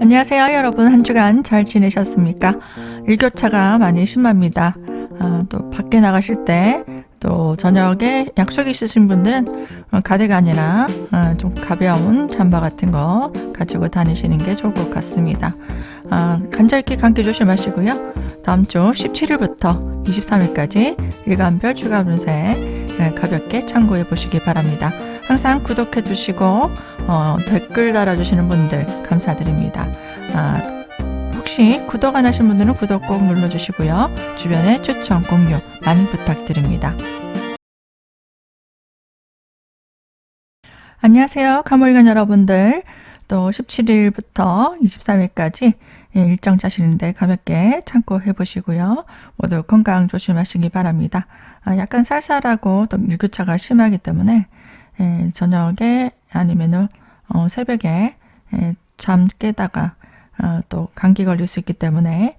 안녕하세요 여러분, 한 주간 잘 지내셨습니까? 일교차가 많이 심합니다. 또 밖에 나가실 때, 또 저녁에 약속 있으신 분들은 가디건이나 좀 가벼운 잠바 같은 거 가지고 다니시는 게 좋을 것 같습니다. 간절히 감기 조심하시고요. 다음 주 17일부터 23일까지 일간별 추가 운세 가볍게 참고해 보시기 바랍니다. 항상 구독해 주시고 댓글 달아주시는 분들 감사드립니다. 혹시 구독 안 하신 분들은 구독 꼭 눌러주시고요. 주변에 추천, 공유 많이 부탁드립니다. 안녕하세요. 가물간 여러분들. 또 17일부터 23일까지 일정 짜시는데 가볍게 참고해 보시고요. 모두 건강 조심하시기 바랍니다. 약간 쌀쌀하고 또 일교차가 심하기 때문에 저녁에 아니면은 새벽에 잠 깨다가 또 감기 걸릴 수 있기 때문에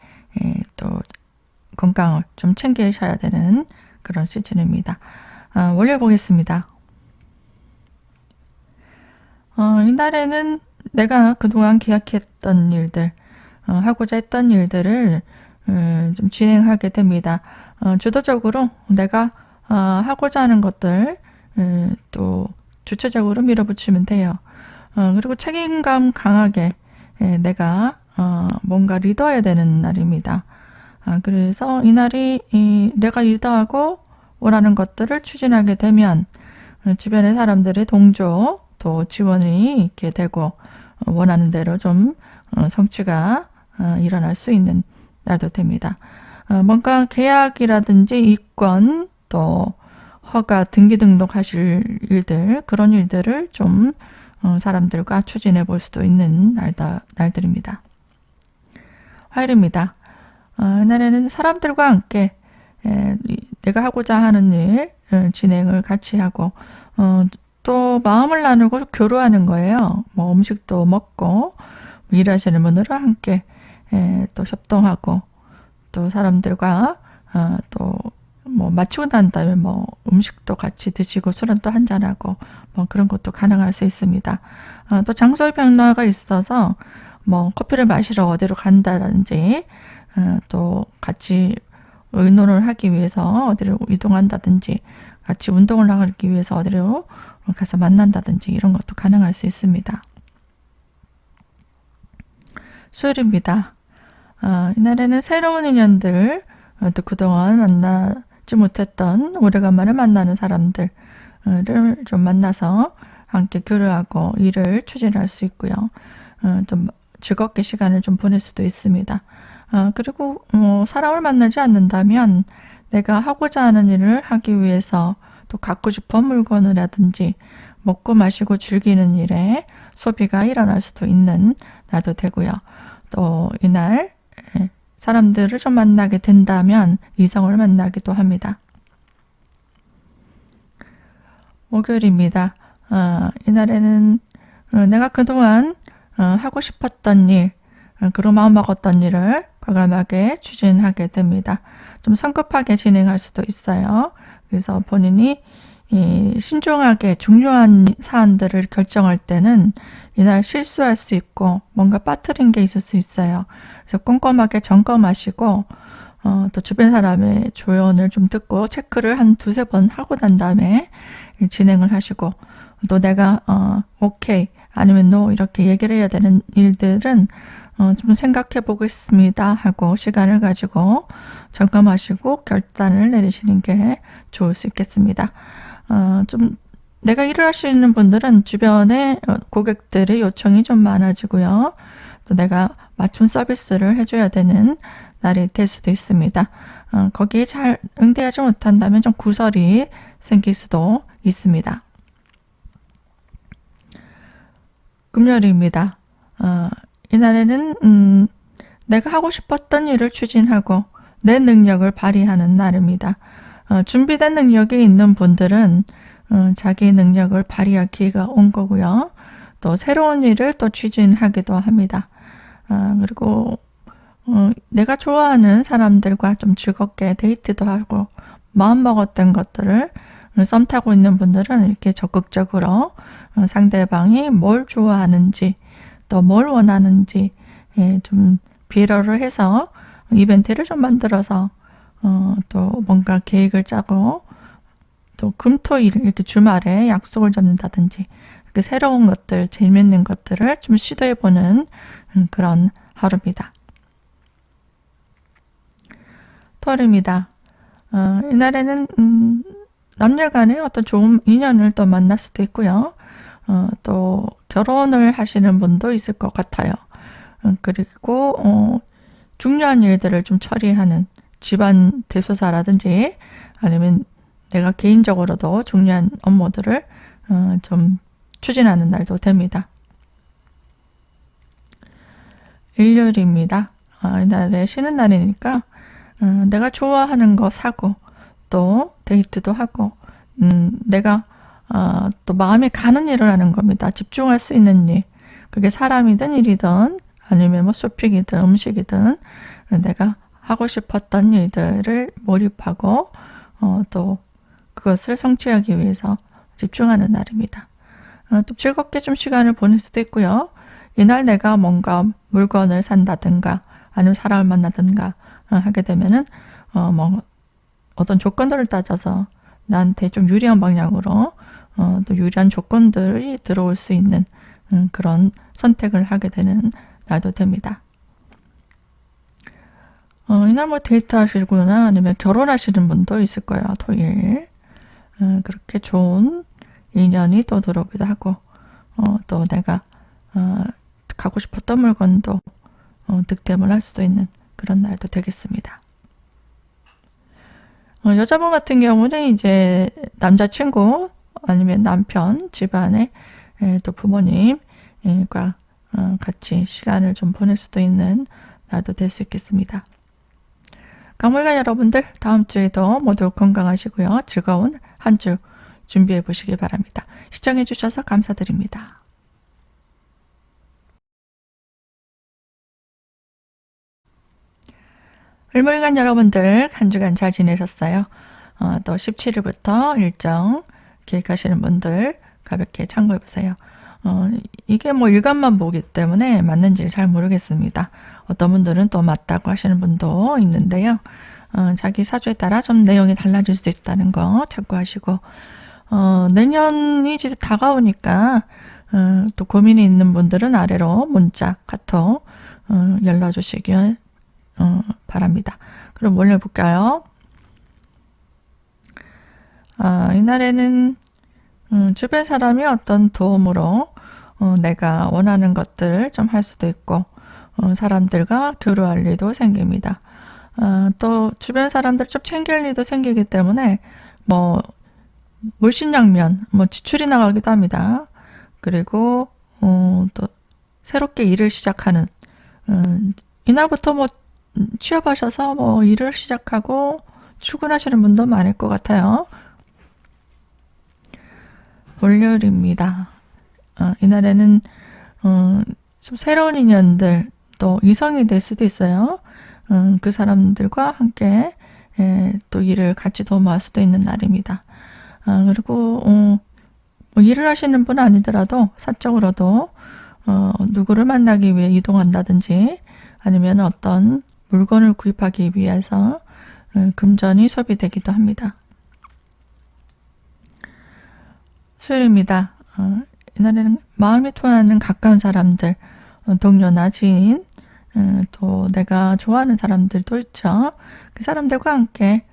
또 건강을 좀 챙기셔야 되는 그런 시즌입니다. 월요 보겠습니다. 이날에는 내가 그동안 계약했던 일들, 하고자 했던 일들을 좀 진행하게 됩니다. 주도적으로 내가 하고자 하는 것들 또 주체적으로 밀어붙이면 돼요. 그리고 책임감 강하게 내가 뭔가 리더해야 되는 날입니다. 그래서 이날이 내가 리더하고 원하는 것들을 추진하게 되면 주변의 사람들의 동조 또 지원이 있게 되고 원하는 대로 좀 성취가 일어날 수 있는 날도 됩니다. 뭔가 계약이라든지 이권 또 허가 등기 등록하실 일들, 그런 일들을 좀 사람들과 추진해 볼 수도 있는 날들입니다. 화요일입니다. 이날에는 사람들과 함께 내가 하고자 하는 일 진행을 같이 하고 또 마음을 나누고 교류하는 거예요. 뭐 음식도 먹고 일하시는 분들은 함께 또 협동하고 또 사람들과 또 뭐 마치고 난 다음에 뭐 음식도 같이 드시고 술은 또 한잔하고 뭐 그런 것도 가능할 수 있습니다. 또 장소의 변화가 있어서 뭐 커피를 마시러 어디로 간다든지 또 같이 의논을 하기 위해서 어디로 이동한다든지 같이 운동을 하기 위해서 어디로 가서 만난다든지 이런 것도 가능할 수 있습니다. 수요일입니다. 이날에는 새로운 인연들, 또 그동안 만나지 못했던 오래간만에 만나는 사람들을 좀 만나서 함께 교류하고 일을 추진할 수 있고요. 좀 즐겁게 시간을 좀 보낼 수도 있습니다. 그리고 사람을 만나지 않는다면 내가 하고자 하는 일을 하기 위해서 또 갖고 싶은 물건이라든지 먹고 마시고 즐기는 일에 소비가 일어날 수도 있는 날도 되고요. 또 이날 사람들을 좀 만나게 된다면 이성을 만나기도 합니다. 목요일입니다. 이날에는 내가 그동안 하고 싶었던 일, 그리고 마음먹었던 일을 과감하게 추진하게 됩니다. 좀 성급하게 진행할 수도 있어요. 그래서 본인이 신중하게 중요한 사안들을 결정할 때는 이날 실수할 수 있고 뭔가 빠뜨린 게 있을 수 있어요. 그래서 꼼꼼하게 점검하시고 또 주변 사람의 조언을 좀 듣고 체크를 한 두세 번 하고 난 다음에 진행을 하시고 또 내가 오케이 아니면 노 이렇게 얘기를 해야 되는 일들은 좀 생각해 보겠습니다 하고 시간을 가지고 점검하시고 결단을 내리시는 게 좋을 수 있겠습니다. 좀 내가 일을 하시는 분들은 주변에 고객들의 요청이 좀 많아지고요. 또 내가 맞춤 서비스를 해줘야 되는 날이 될 수도 있습니다. 거기에 잘 응대하지 못한다면 좀 구설이 생길 수도 있습니다. 금요일입니다. 이날에는 내가 하고 싶었던 일을 추진하고 내 능력을 발휘하는 날입니다. 준비된 능력이 있는 분들은 자기 능력을 발휘할 기회가 온 거고요. 또 새로운 일을 또 추진하기도 합니다. 그리고 내가 좋아하는 사람들과 좀 즐겁게 데이트도 하고 마음먹었던 것들을 썸 타고 있는 분들은 이렇게 적극적으로 상대방이 뭘 좋아하는지 또 뭘 원하는지 좀 비례를 해서 이벤트를 좀 만들어서 또 뭔가 계획을 짜고 또 금토일 이렇게 주말에 약속을 잡는다든지 이렇게 새로운 것들, 재밌는 것들을 좀 시도해보는 그런 하루입니다. 토요일입니다. 이날에는 남녀 간에 어떤 좋은 인연을 또 만날 수도 있고요. 또 결혼을 하시는 분도 있을 것 같아요. 그리고 중요한 일들을 좀 처리하는 집안 대소사라든지 아니면 내가 개인적으로도 중요한 업무들을 좀 추진하는 날도 됩니다. 일요일입니다. 이날에 쉬는 날이니까 내가 좋아하는 거 사고 또 데이트도 하고 내가 또 마음이 가는 일을 하는 겁니다. 집중할 수 있는 일. 그게 사람이든 일이든 아니면 뭐 쇼핑이든 음식이든 내가 하고 싶었던 일들을 몰입하고 또 그것을 성취하기 위해서 집중하는 날입니다. 또 즐겁게 좀 시간을 보낼 수도 있고요. 이날 내가 뭔가 물건을 산다든가 아니면 사람을 만나든가 하게 되면은 뭐 어떤 조건들을 따져서 나한테 좀 유리한 방향으로 또 유리한 조건들이 들어올 수 있는 그런 선택을 하게 되는 날도 됩니다. 이날 뭐 데이트 하시거나 아니면 결혼하시는 분도 있을 거예요. 토요일. 그렇게 좋은 인연이 또 들어오기도 하고 또 내가 가고 싶었던 물건도 득템을 할 수도 있는 그런 날도 되겠습니다. 여자분 같은 경우는 이제 남자친구 아니면 남편 집안에 또 부모님과 같이 시간을 좀 보낼 수도 있는 날도 될 수 있겠습니다. 강물관 여러분들 다음 주에도 모두 건강하시고요. 즐거운 한 주 준비해 보시기 바랍니다. 시청해 주셔서 감사드립니다. 을물관 여러분들 한 주간 잘 지내셨어요? 또 17일부터 일정 계획하시는 분들 가볍게 참고해 보세요. 이게 뭐 일간만 보기 때문에 맞는지 잘 모르겠습니다. 어떤 분들은 또 맞다고 하시는 분도 있는데요. 자기 사주에 따라 좀 내용이 달라질 수 있다는 거 참고하시고 내년이 이제 다가오니까 또 고민이 있는 분들은 아래로 문자, 카톡 연락 주시길 바랍니다. 그럼 올려볼까요? 이날에는 주변 사람이 어떤 도움으로 내가 원하는 것들을 좀 할 수도 있고 사람들과 교류할 일도 생깁니다. 또 주변 사람들 좀 챙길 일도 생기기 때문에 뭐 물신양면 뭐 지출이 나가기도 합니다. 그리고 또 새롭게 일을 시작하는 이날부터 뭐 취업하셔서 뭐 일을 시작하고 출근하시는 분도 많을 것 같아요. 월요일입니다. 이날에는 좀 새로운 인연들 또 이성이 될 수도 있어요. 그 사람들과 함께 또 일을 같이 도모할 수도 있는 날입니다. 그리고 뭐 일을 하시는 분은 아니더라도 사적으로도 누구를 만나기 위해 이동한다든지 아니면 어떤 물건을 구입하기 위해서 금전이 소비되기도 합니다. 수요일입니다. 이날에는 마음이 통하는 가까운 사람들, 동료나 지인, 또 내가 좋아하는 사람들도 있죠. 그 사람들과 함께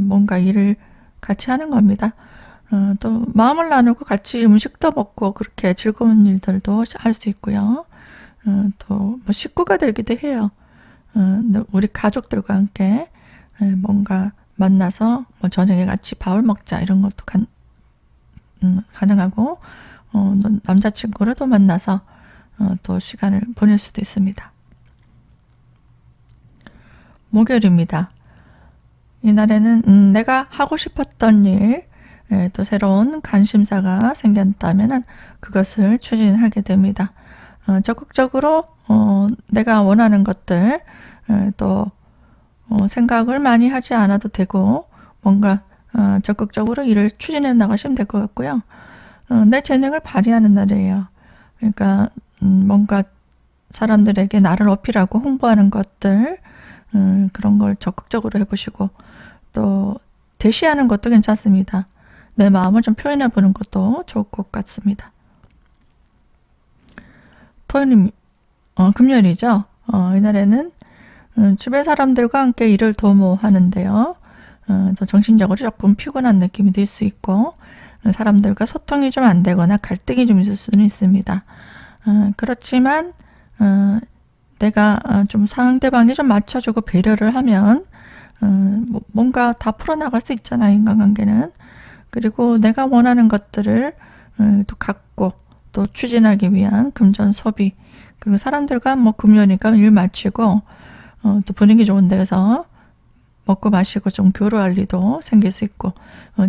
뭔가 일을 같이 하는 겁니다. 또 마음을 나누고 같이 음식도 먹고 그렇게 즐거운 일들도 할 수 있고요. 또 뭐 식구가 되기도 해요. 우리 가족들과 함께 뭔가 만나서 뭐 저녁에 같이 밥을 먹자 이런 것도 가능하고 남자친구를 또 만나서 또 시간을 보낼 수도 있습니다. 목요일입니다. 이날에는 내가 하고 싶었던 일, 또 새로운 관심사가 생겼다면 그것을 추진하게 됩니다. 적극적으로 내가 원하는 것들 또 생각을 많이 하지 않아도 되고 뭔가 적극적으로 일을 추진해 나가시면 될 것 같고요. 내 재능을 발휘하는 날이에요. 그러니까 뭔가 사람들에게 나를 어필하고 홍보하는 것들, 그런 걸 적극적으로 해보시고, 또 대시하는 것도 괜찮습니다. 내 마음을 좀 표현해 보는 것도 좋을 것 같습니다. 토요일, 금요일이죠. 이날에는 주변 사람들과 함께 일을 도모하는데요. 정신적으로 조금 피곤한 느낌이 들 수 있고, 사람들과 소통이 좀 안 되거나 갈등이 좀 있을 수는 있습니다. 그렇지만 내가 좀 상대방이 좀 맞춰주고 배려를 하면 뭔가 다 풀어나갈 수 있잖아요, 인간관계는. 그리고 내가 원하는 것들을 또 갖고 또 추진하기 위한 금전 소비, 그리고 사람들과 뭐 금요일이니까 일 마치고 또 분위기 좋은 데서 먹고 마시고 좀 교류할 일도 생길 수 있고,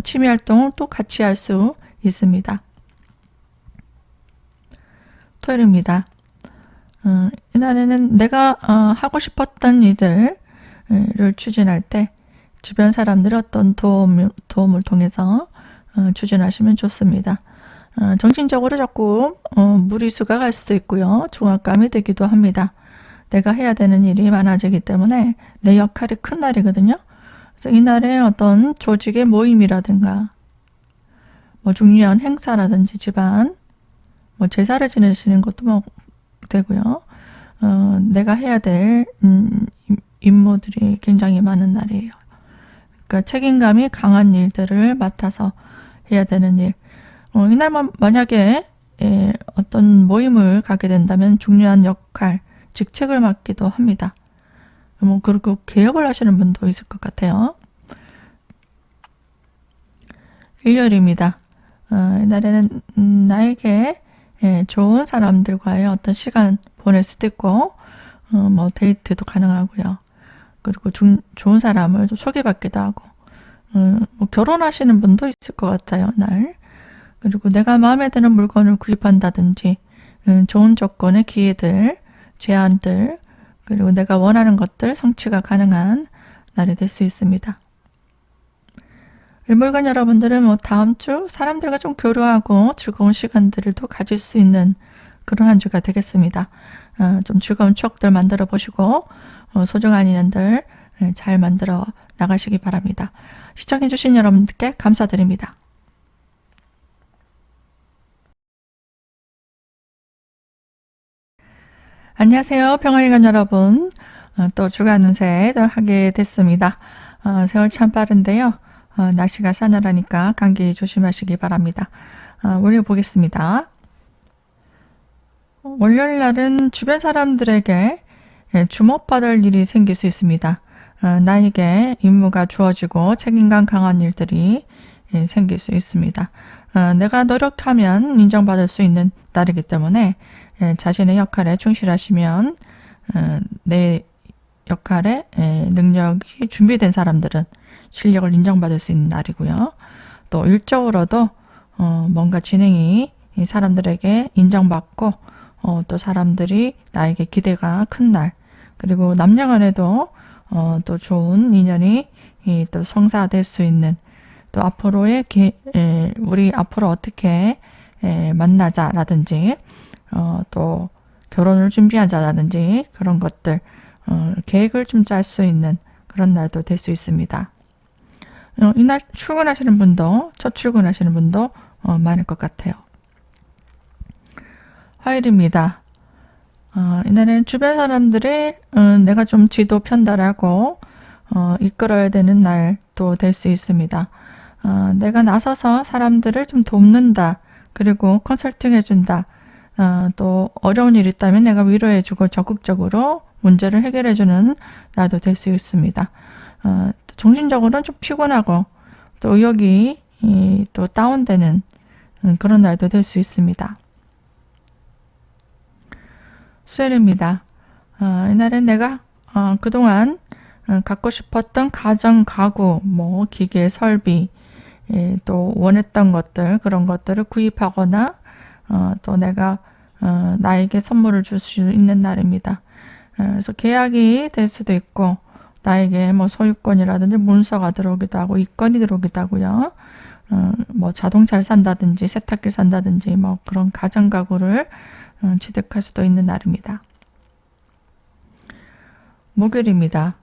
취미 활동을 또 같이 할 수 있습니다. 토요일입니다. 이날에는 내가 하고 싶었던 일들을 추진할 때 주변 사람들의 어떤 도움을 통해서 추진하시면 좋습니다. 정신적으로 조금 무리수가 갈 수도 있고요. 중압감이 들기도 합니다. 내가 해야 되는 일이 많아지기 때문에 내 역할이 큰 날이거든요. 그래서 이날에 어떤 조직의 모임이라든가 뭐 중요한 행사라든지 집안 뭐 제사를 지내시는 것도 뭐 되고요. 내가 해야 될 임무들이 굉장히 많은 날이에요. 그러니까 책임감이 강한 일들을 맡아서 해야 되는 일. 이날만 만약에 어떤 모임을 가게 된다면 중요한 역할, 직책을 맡기도 합니다. 뭐 그리고 개업을 하시는 분도 있을 것 같아요. 일요일입니다. 이날에는 나에게 좋은 사람들과의 어떤 시간 보낼 수도 있고, 뭐 데이트도 가능하고요. 그리고 좋은 사람을 좀 소개받기도 하고, 뭐 결혼하시는 분도 있을 것 같아요, 날. 그리고 내가 마음에 드는 물건을 구입한다든지, 좋은 조건의 기회들, 제안들, 그리고 내가 원하는 것들 성취가 가능한 날이 될 수 있습니다. 일몰관 여러분들은 뭐 다음 주 사람들과 좀 교류하고 즐거운 시간들을 또 가질 수 있는 그런 한 주가 되겠습니다. 좀 즐거운 추억들 만들어 보시고 소중한 인연들 잘 만들어 나가시기 바랍니다. 시청해주신 여러분들께 감사드립니다. 안녕하세요, 평화일관 여러분. 또 주간 운세를 하게 됐습니다. 세월 참 빠른데요. 날씨가 싸늘하니까 감기 조심하시기 바랍니다. 월요 보겠습니다. 월요일 날은 주변 사람들에게 주목받을 일이 생길 수 있습니다. 나에게 임무가 주어지고 책임감 강한 일들이 생길 수 있습니다. 내가 노력하면 인정받을 수 있는 날이기 때문에 자신의 역할에 충실하시면 내 역할에 능력이 준비된 사람들은 실력을 인정받을 수 있는 날이고요. 또 일적으로도 뭔가 진행이 사람들에게 인정받고 또 사람들이 나에게 기대가 큰 날, 그리고 남녀간에도 또 좋은 인연이 또 성사될 수 있는, 또 앞으로의 우리 앞으로 어떻게 만나자라든지 또 결혼을 준비하자라든지 그런 것들 계획을 좀 짤 수 있는 그런 날도 될 수 있습니다. 이날 출근하시는 분도 첫 출근하시는 분도 많을 것 같아요. 화요일입니다. 이날은 주변 사람들이 내가 좀 지도 편달하고 이끌어야 되는 날도 될 수 있습니다. 내가 나서서 사람들을 좀 돕는다, 그리고 컨설팅 해준다, 또 어려운 일 있다면 내가 위로해주고 적극적으로 문제를 해결해주는 날도 될 수 있습니다. 정신적으로는 좀 피곤하고 또 의욕이 또 다운되는 그런 날도 될 수 있습니다. 수요일입니다. 이날은 내가 그동안 갖고 싶었던 가전, 가구, 뭐 기계, 설비, 또 원했던 것들, 그런 것들을 구입하거나 또 내가 나에게 선물을 줄 수 있는 날입니다. 그래서 계약이 될 수도 있고, 나에게 뭐 소유권이라든지 문서가 들어오기도 하고 이권이 들어오기도 하고요. 뭐 자동차를 산다든지 세탁기를 산다든지 뭐 그런 가전 가구를 취득할 수도 있는 날입니다. 목요일입니다.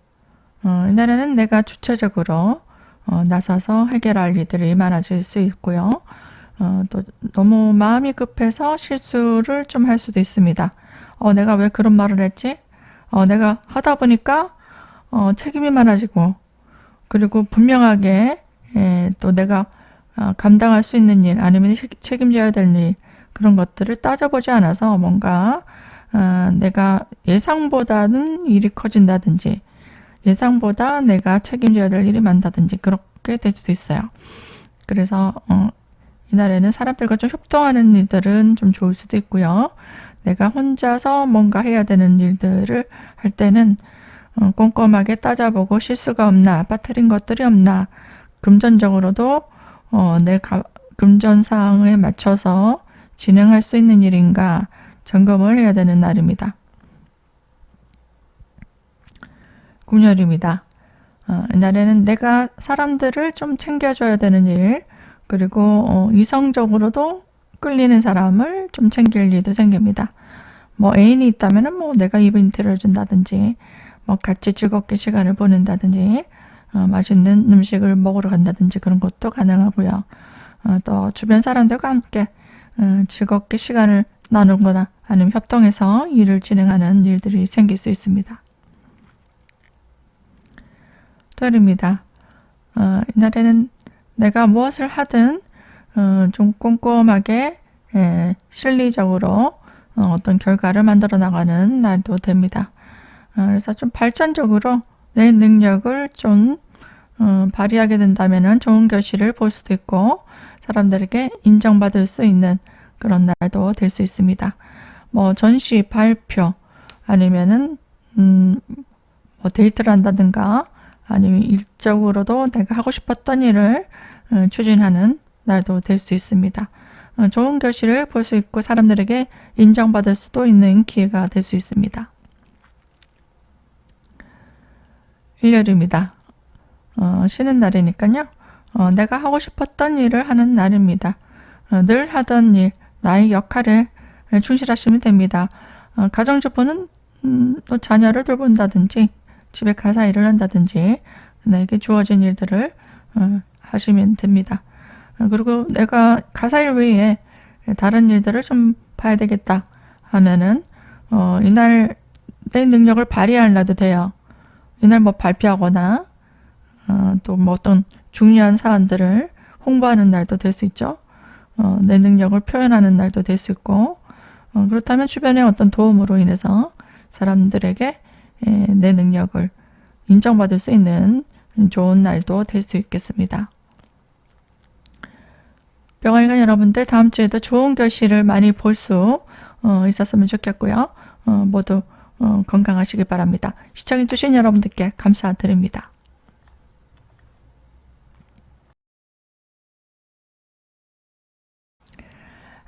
이날에는 내가 주체적으로 나서서 해결할 일들이 많아질 수 있고요. 또 너무 마음이 급해서 실수를 좀 할 수도 있습니다. 내가 왜 그런 말을 했지? 내가 하다 보니까 책임이 많아지고, 그리고 분명하게 또 내가 감당할 수 있는 일, 아니면 책임져야 될 일, 그런 것들을 따져보지 않아서 뭔가 내가 예상보다는 일이 커진다든지, 예상보다 내가 책임져야 될 일이 많다든지 그렇게 될 수도 있어요. 그래서 이날에는 사람들과 좀 협동하는 일들은 좀 좋을 수도 있고요. 내가 혼자서 뭔가 해야 되는 일들을 할 때는 꼼꼼하게 따져보고 실수가 없나, 빠뜨린 것들이 없나, 금전적으로도 내 금전사항에 맞춰서 진행할 수 있는 일인가 점검을 해야 되는 날입니다. 금요일입니다. 이날에는 내가 사람들을 좀 챙겨줘야 되는 일, 그리고 이성적으로도 끌리는 사람을 좀 챙길 일도 생깁니다. 애인이 있다면 내가 이벤트를 해준다든지, 같이 즐겁게 시간을 보낸다든지, 맛있는 음식을 먹으러 간다든지 그런 것도 가능하고요. 또 주변 사람들과 함께 즐겁게 시간을 나누거나 아니면 협동해서 일을 진행하는 일들이 생길 수 있습니다. 토요일입니다. 이날에는 내가 무엇을 하든 좀 꼼꼼하게 실리적으로 어떤 결과를 만들어 나가는 날도 됩니다. 그래서 좀 발전적으로 내 능력을 좀 발휘하게 된다면 좋은 결실을 볼 수도 있고, 사람들에게 인정받을 수 있는 그런 날도 될 수 있습니다. 전시, 발표, 아니면은 데이트를 한다든가, 아니면 일적으로도 내가 하고 싶었던 일을 추진하는 날도 될 수 있습니다. 좋은 결실을 볼 수 있고 사람들에게 인정받을 수도 있는 기회가 될 수 있습니다. 일요일입니다. 쉬는 날이니까요. 내가 하고 싶었던 일을 하는 날입니다. 늘 하던 일, 나의 역할에 충실하시면 됩니다. 가정주부는 또 자녀를 돌본다든지 집에 가사 일을 한다든지 나에게 주어진 일들을 하시면 됩니다. 그리고 내가 가사 일 외에 다른 일들을 좀 봐야 되겠다 하면은 이날 내 능력을 발휘할 날도 돼요. 이날 발표하거나 또 어떤 중요한 사안들을 홍보하는 날도 될 수 있죠. 내 능력을 표현하는 날도 될 수 있고, 그렇다면 주변의 어떤 도움으로 인해서 사람들에게 내 능력을 인정받을 수 있는 좋은 날도 될 수 있겠습니다. 병아리가 여러분들 다음 주에도 좋은 결실을 많이 볼 수 있었으면 좋겠고요. 모두 건강하시기 바랍니다. 시청해주신 여러분들께 감사드립니다.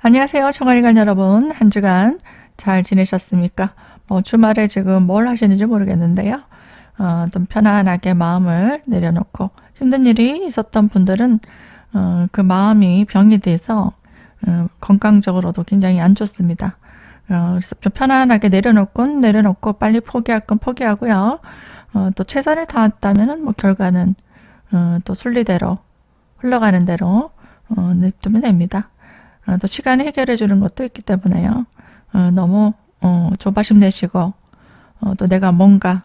안녕하세요. 정아리간 여러분. 한 주간 잘 지내셨습니까? 주말에 지금 뭘 하시는지 모르겠는데요. 좀 편안하게 마음을 내려놓고, 힘든 일이 있었던 분들은 그 마음이 병이 돼서 건강적으로도 굉장히 안 좋습니다. 그래서 좀 편안하게 내려놓고 빨리 포기할 건 포기하고요. 또 최선을 다했다면 결과는 또 순리대로 흘러가는 대로 냅두면 됩니다. 또 시간이 해결해 주는 것도 있기 때문에요. 너무 조바심 내시고 또 내가 뭔가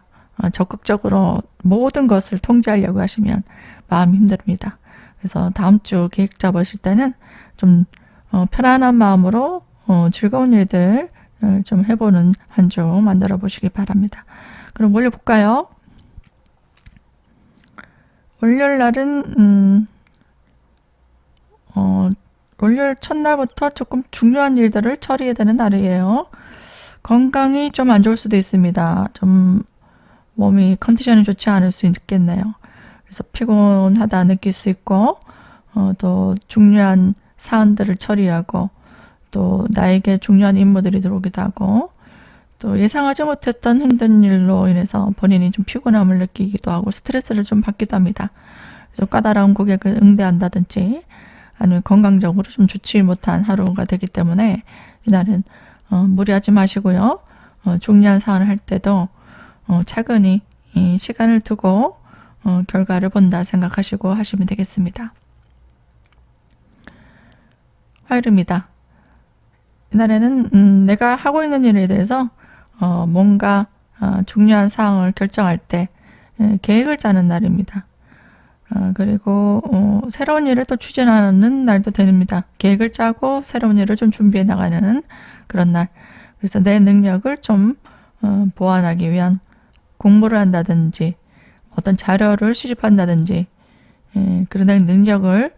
적극적으로 모든 것을 통제하려고 하시면 마음이 힘듭니다. 그래서 다음 주 계획 잡으실 때는 좀 편안한 마음으로 즐거운 일들 좀 해보는 한 주 만들어 보시기 바랍니다. 그럼 월요일 볼까요? 월요일 날은 월요일 첫날부터 조금 중요한 일들을 처리해야 되는 날이에요. 건강이 좀 안 좋을 수도 있습니다. 좀 몸이 컨디션이 좋지 않을 수 있겠네요. 그래서 피곤하다 느낄 수 있고, 또 중요한 사안들을 처리하고, 또 나에게 중요한 임무들이 들어오기도 하고, 또 예상하지 못했던 힘든 일로 인해서 본인이 좀 피곤함을 느끼기도 하고 스트레스를 좀 받기도 합니다. 그래서 까다로운 고객을 응대한다든지 아니면 건강적으로 좀 좋지 못한 하루가 되기 때문에 이날은 무리하지 마시고요. 중요한 사안을 할 때도 차근히 이 시간을 두고 결과를 본다 생각하시고 하시면 되겠습니다. 화요일입니다. 이날에는 내가 하고 있는 일에 대해서 뭔가 중요한 사항을 결정할 때 계획을 짜는 날입니다. 그리고 새로운 일을 또 추진하는 날도 됩니다. 계획을 짜고 새로운 일을 좀 준비해 나가는 그런 날. 그래서 내 능력을 좀 보완하기 위한 공부를 한다든지 어떤 자료를 수집한다든지 그런 내 능력을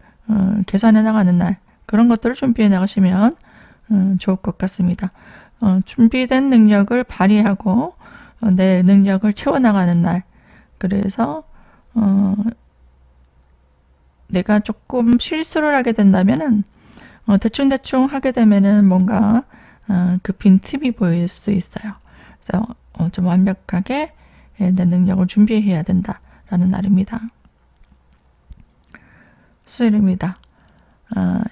개선해 나가는 날. 그런 것들을 준비해 나가시면 좋을 것 같습니다. 준비된 능력을 발휘하고 내 능력을 채워나가는 날. 그래서 내가 조금 실수를 하게 된다면은 대충대충 하게 되면은 뭔가 그 빈틈이 보일 수 있어요. 그래서 좀 완벽하게 내 능력을 준비해야 된다라는 날입니다. 수요일입니다.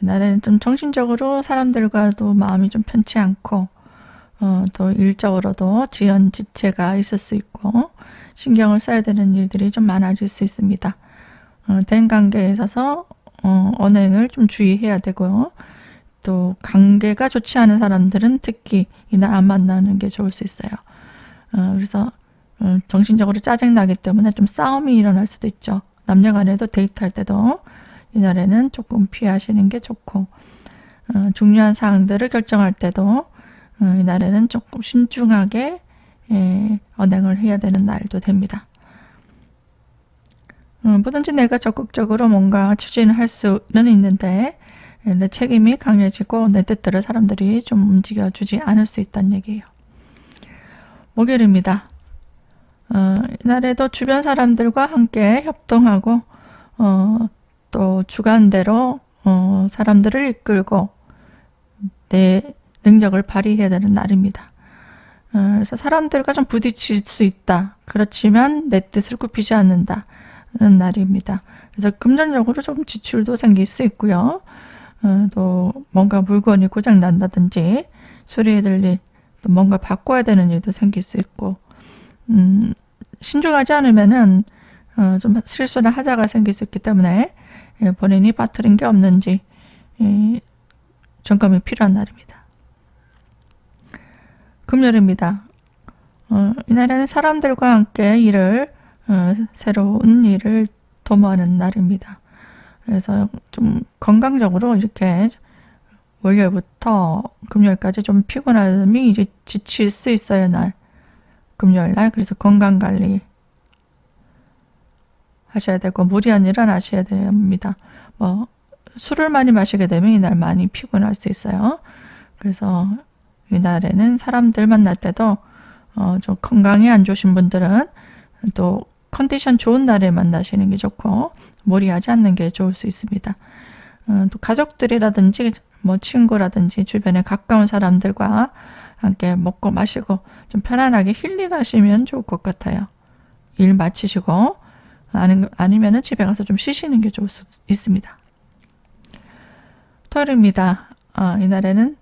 이날에는 좀 정신적으로 사람들과도 마음이 좀 편치 않고 또 일적으로도 지연지체가 있을 수 있고 신경을 써야 되는 일들이 좀 많아질 수 있습니다. 대인관계에 있어서 언행을 좀 주의해야 되고요. 또 관계가 좋지 않은 사람들은 특히 이날 안 만나는 게 좋을 수 있어요. 그래서 정신적으로 짜증나기 때문에 좀 싸움이 일어날 수도 있죠. 남녀 간에도 데이트할 때도 이날에는 조금 피하시는 게 좋고 중요한 사항들을 결정할 때도 이날에는 조금 신중하게 언행을 해야 되는 날도 됩니다. 뭐든지 내가 적극적으로 뭔가 추진을 할 수는 있는데 내 책임이 강해지고 내 뜻대로 사람들이 좀 움직여주지 않을 수 있다는 얘기예요. 목요일입니다. 이날에도 주변 사람들과 함께 협동하고 또 주관대로 사람들을 이끌고 내 능력을 발휘해야 되는 날입니다. 그래서 사람들과 좀 부딪힐 수 있다. 그렇지만 내 뜻을 굽히지 않는다는 날입니다. 그래서 금전적으로 좀 지출도 생길 수 있고요. 또 뭔가 물건이 고장 난다든지 수리해야 될 일, 또 뭔가 바꿔야 되는 일도 생길 수 있고 신중하지 않으면은 좀 실수나 하자가 생길 수 있기 때문에 본인이 빠뜨린 게 없는지 점검이 필요한 날입니다. 금요일입니다. 이날에는 사람들과 함께 새로운 일을 도모하는 날입니다. 그래서 좀 건강적으로 이렇게 월요일부터 금요일까지 좀 피곤함이 이제 지칠 수 있어요, 날. 금요일 날. 그래서 건강 관리 하셔야 되고, 무리한 일은 하셔야 됩니다. 술을 많이 마시게 되면 이날 많이 피곤할 수 있어요. 그래서 이날에는 사람들 만날 때도 좀 건강이 안 좋으신 분들은 또 컨디션 좋은 날에 만나시는 게 좋고 무리하지 않는 게 좋을 수 있습니다. 또 가족들이라든지 친구라든지 주변에 가까운 사람들과 함께 먹고 마시고 좀 편안하게 힐링하시면 좋을 것 같아요. 일 마치시고 아니면은 집에 가서 좀 쉬시는 게 좋을 수 있습니다. 토요일입니다. 이날에는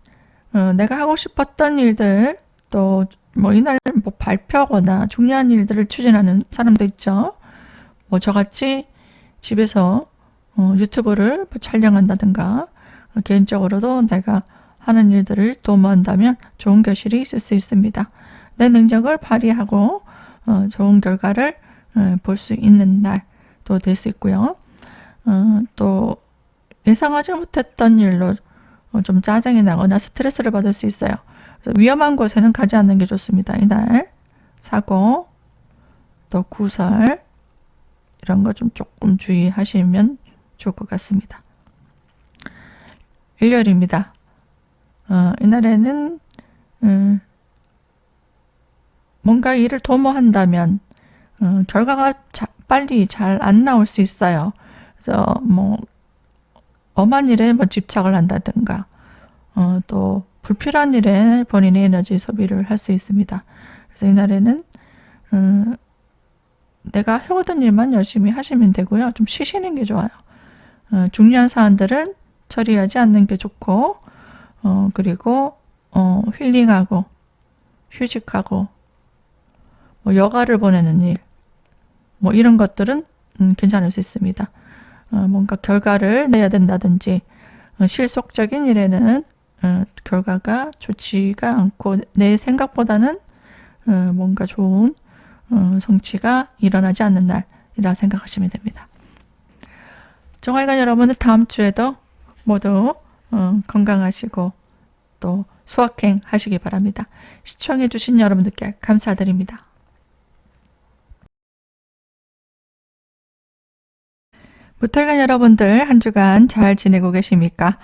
내가 하고 싶었던 일들 또 이날 발표하거나 중요한 일들을 추진하는 사람도 있죠. 저같이 집에서 유튜브를 촬영한다든가 개인적으로도 내가 하는 일들을 도모한다면 좋은 결실이 있을 수 있습니다. 내 능력을 발휘하고 좋은 결과를 볼 수 있는 날도 될 수 있고요. 또 예상하지 못했던 일로 좀 짜증이 나거나 스트레스를 받을 수 있어요. 그래서 위험한 곳에는 가지 않는 게 좋습니다. 이날 사고 또 구설 이런 거 좀 조금 주의하시면 좋을 것 같습니다. 일요일입니다. 이날에는 뭔가 일을 도모한다면 결과가 빨리 잘 안 나올 수 있어요. 그래서 엄한 일에 집착을 한다든가 또 불필요한 일에 본인의 에너지 소비를 할 수 있습니다. 그래서 이날에는 내가 해오던 일만 열심히 하시면 되고요. 좀 쉬시는 게 좋아요. 중요한 사안들은 처리하지 않는 게 좋고 그리고 힐링하고 휴식하고 뭐 여가를 보내는 일, 뭐 이런 것들은 괜찮을 수 있습니다. 뭔가 결과를 내야 된다든지 실속적인 일에는 결과가 좋지가 않고 내 생각보다는 뭔가 좋은 성취가 일어나지 않는 날이라 생각하시면 됩니다. 종아리관 여러분들 다음 주에도 모두 건강하시고 또 수학행 하시기 바랍니다. 시청해 주신 여러분들께 감사드립니다. 무털관 여러분들 한 주간 잘 지내고 계십니까?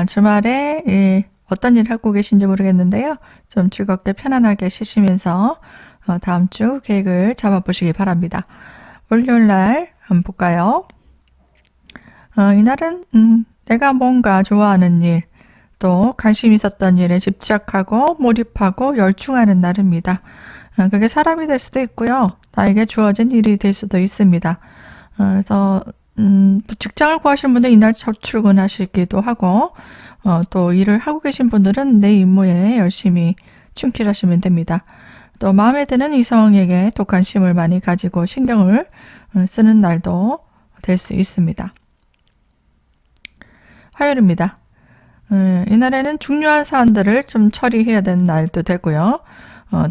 주말에 어떤 일 하고 계신지 모르겠는데요. 좀 즐겁게 편안하게 쉬시면서 다음 주 계획을 잡아보시기 바랍니다. 월요일날 한번 볼까요? 이날은 내가 뭔가 좋아하는 일, 또 관심 있었던 일에 집착하고 몰입하고 열중하는 날입니다. 그게 사람이 될 수도 있고요. 나에게 주어진 일이 될 수도 있습니다. 그래서 직장을 구하신 분들 이날 첫 출근하시기도 하고 또 일을 하고 계신 분들은 내 임무에 열심히 충실하시면 됩니다. 또 마음에 드는 이성에게 또 관심을 많이 가지고 신경을 쓰는 날도 될 수 있습니다. 화요일입니다. 이날에는 중요한 사안들을 좀 처리해야 되는 날도 되고요.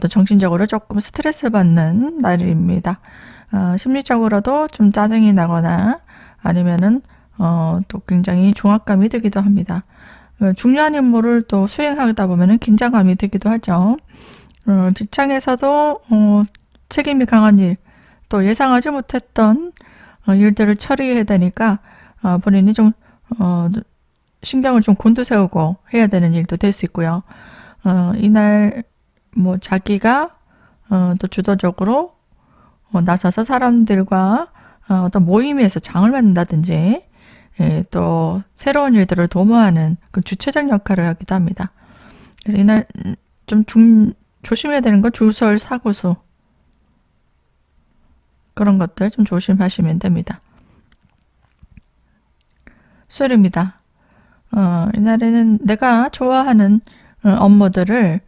또 정신적으로 조금 스트레스 받는 날입니다. 심리적으로도 좀 짜증이 나거나 아니면은 또 굉장히 중압감이 들기도 합니다. 중요한 임무를 또 수행하다 보면은 긴장감이 들기도 하죠. 직장에서도 책임이 강한 일, 또 예상하지 못했던 일들을 처리해야 되니까 본인이 좀 신경을 좀 곤두세우고 해야 되는 일도 될 수 있고요. 이날 뭐 자기가 또 주도적으로 나서서 사람들과 어떤 모임에서 장을 만든다든지 또 새로운 일들을 도모하는 그 주체적 역할을 하기도 합니다. 그래서 이날 좀 조심해야 되는 건 주설, 사고수 그런 것들 좀 조심하시면 됩니다. 수요일입니다. 이날에는 내가 좋아하는 업무들을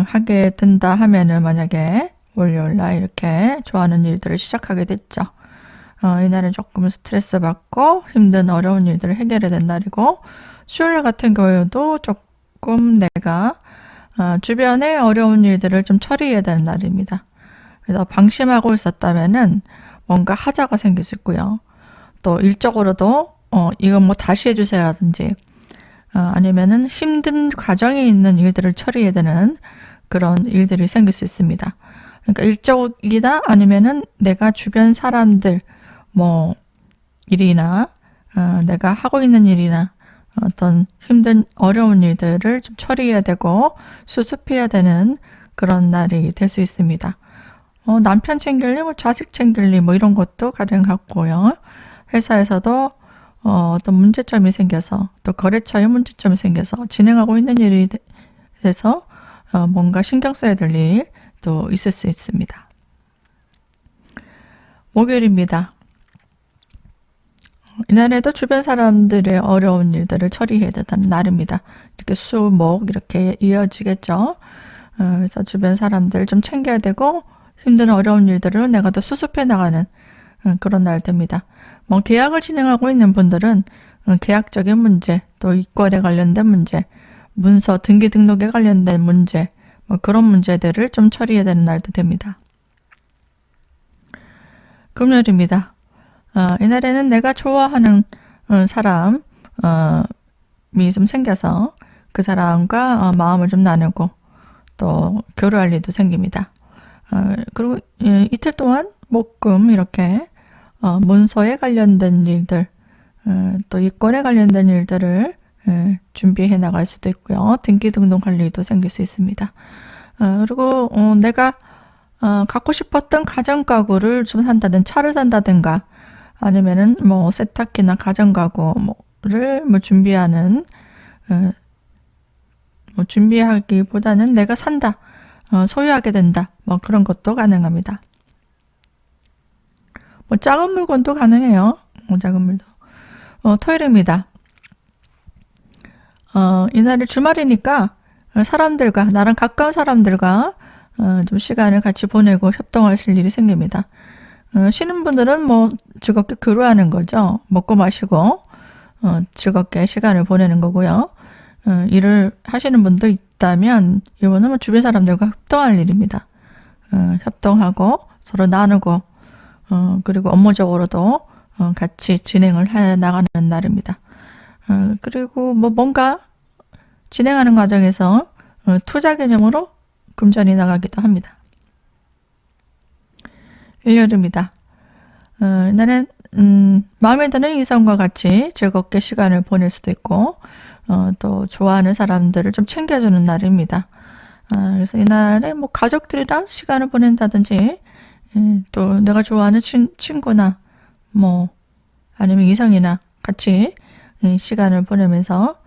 하게 된다 하면은 만약에 월요일날 이렇게 좋아하는 일들을 시작하게 됐죠. 이날은 조금 스트레스 받고 힘든 어려운 일들을 해결해야 된 날이고 수요일 같은 경우에도 조금 내가 주변의 어려운 일들을 좀 처리해야 되는 날입니다. 그래서 방심하고 있었다면은 뭔가 하자가 생길 수 있고요. 또 일적으로도 이건 뭐 다시 해주세요라든지 아니면은 힘든 과정에 있는 일들을 처리해야 되는 그런 일들이 생길 수 있습니다. 그러니까 일적이다 아니면은 내가 주변 사람들 뭐 일이나 내가 하고 있는 일이나 어떤 힘든 어려운 일들을 좀 처리해야 되고 수습해야 되는 그런 날이 될 수 있습니다. 남편 챙길 일, 뭐 자식 챙길 일, 뭐 이런 것도 가능하고요. 회사에서도 어떤 문제점이 생겨서 또 거래처에 문제점이 생겨서 진행하고 있는 일이 돼서 뭔가 신경 써야 될 일도 있을 수 있습니다. 목요일입니다. 이날에도 주변 사람들의 어려운 일들을 처리해야 되는 날입니다. 이렇게 수목 이렇게 이어지겠죠. 그래서 주변 사람들을 좀 챙겨야 되고 힘든 어려운 일들을 내가 더 수습해 나가는 그런 날 됩니다. 뭐 계약을 진행하고 있는 분들은 계약적인 문제, 또 이권에 관련된 문제, 문서 등기 등록에 관련된 문제, 뭐 그런 문제들을 좀 처리해야 되는 날도 됩니다. 금요일입니다. 이날에는 내가 좋아하는 사람이 좀 생겨서 그 사람과 마음을 좀 나누고 또 교류할 일도 생깁니다. 그리고 이틀 동안 목금 이렇게 문서에 관련된 일들, 또 이권에 관련된 일들을 준비해 나갈 수도 있고요. 등기 등록할 일도 생길 수 있습니다. 그리고 내가 갖고 싶었던 가전가구를 좀 산다든 차를 산다든가 아니면은 뭐 세탁기나 가전가구를 뭐 준비하는 뭐 준비하기보다는 내가 산다, 소유하게 된다, 뭐 그런 것도 가능합니다. 뭐 작은 물건도 가능해요. 작은 물도. 토요일입니다. 이날은 주말이니까 사람들과 나랑 가까운 사람들과 좀 시간을 같이 보내고 협동하실 일이 생깁니다. 쉬는 분들은 뭐 즐겁게 교류하는 거죠. 먹고 마시고 즐겁게 시간을 보내는 거고요. 일을 하시는 분도 있다면 이거는 뭐 주변 사람들과 협동할 일입니다. 협동하고 서로 나누고 그리고 업무적으로도 같이 진행을 해 나가는 날입니다. 그리고 뭐 뭔가 진행하는 과정에서 투자 개념으로 금전이 나가기도 합니다. 일요일입니다. 이날은 마음에 드는 이성과 같이 즐겁게 시간을 보낼 수도 있고 또 좋아하는 사람들을 좀 챙겨주는 날입니다. 그래서 이날에 뭐 가족들이랑 시간을 보낸다든지 또 내가 좋아하는 친구나 뭐 아니면 이성이나 같이 시간을 보내면서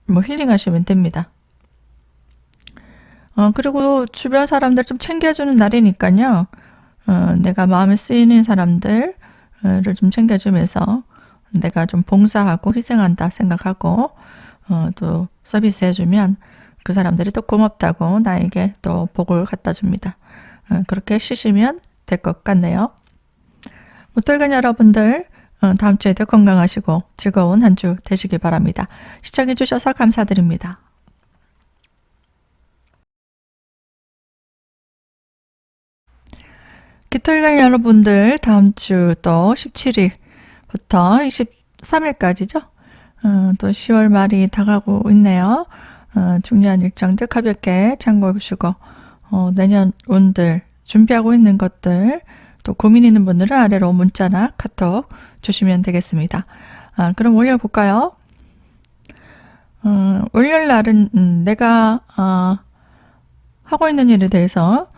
뭐 힐링하시면 됩니다. 그리고 주변 사람들 좀 챙겨주는 날이니까요. 내가 마음에 쓰이는 사람들을 좀 챙겨주면서 내가 좀 봉사하고 희생한다 생각하고 또 서비스 해주면 그 사람들이 또 고맙다고 나에게 또 복을 갖다 줍니다. 그렇게 쉬시면 될 것 같네요. 무털간 여러분들 다음 주에도 건강하시고 즐거운 한 주 되시기 바랍니다. 시청해 주셔서 감사드립니다. 깃털간 여러분들 다음 주 또 17일부터 23일까지죠. 또 10월 말이 다가오고 있네요. 중요한 일정들 가볍게 참고해 보시고 내년 운들 준비하고 있는 것들 또 고민 있는 분들은 아래로 문자나 카톡 주시면 되겠습니다. 그럼 월요일 볼까요? 월요일 날은 내가 하고 있는 일에 대해서